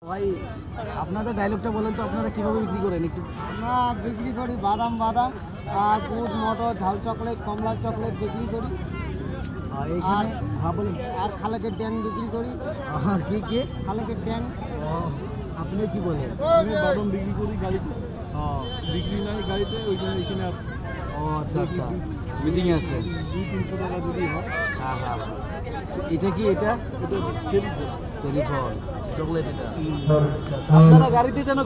ভাই আপনাদের ডায়লগটা বলেন তো, আপনারা কিভাবে বিক্রি করেন একটু? আমরা বিক্রি করি বাদাম আর দুধ, মটর, ঝাল চকলেট, কমলা চকলেট বিক্রি করি। এইখানে হ্যাঁ বলেন। আর খালেকের ড্যাং বিক্রি করি। কে খালেকের ড্যাং। আপনি কি বলেন? আমি বাদাম বিক্রি করি গাড়িতে। বিক্রি নাই গাড়িতে, ওইখানে এখানে আসছে। আচ্ছা মিটিং আছে। 200-300 টাকা যদি হয়। হ্যাঁ এটা কি? এটা চেরি ফল চকলেট এটা। আচ্ছা আপনারা গাড়িতে যেন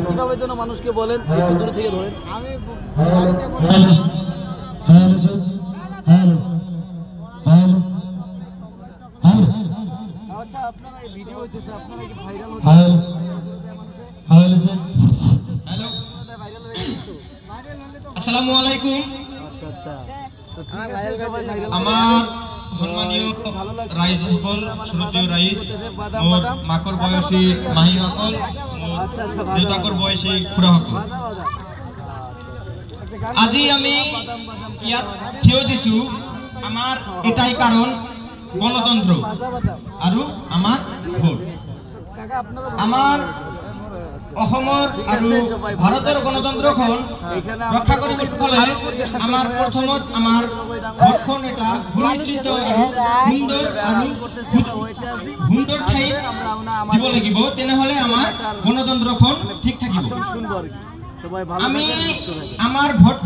কিভাবে যেন মানুষকে বলেন, একটু দূর থেকে ধরেন। আমি গাড়িতে বলি আচ্ছা আপনারা এই ভিডিও হইতেছে, আপনারা কি ভাইরাল হচ্ছে? হ্যালো, ভাইরাল হয়েছে তো? আসসালামু আলাইকুম। আচ্ছা তো ঠিক আছে, সবাই ভাইরাল। আমার সম্মানীয় রাইজ সকল, শ্রদ্ধেয় রাইজ, মোর মাকর বয়সী মাহি সকল, দেউতাকৰ বয়সী খুৰা সকল, আজি আমি ইয়াত থিয় দিছো। আমাৰ এটাই কাৰণ, গণতন্ত্ৰ আৰু আমাৰ ভোট। আমাৰ অসমৰ আৰু ভাৰতৰ গণতন্ত্ৰখন ৰক্ষা কৰিবলৈ হ'লে আমাৰ প্ৰথমত আমাৰ ভোটখন এটা সুনিশ্চিত আৰু সুন্দৰ ঠাইত দিব লাগিব, তেনেহ'লে আমাৰ গণতন্ত্ৰখন ঠিক থাকিব। আমি আমাৰ ভোট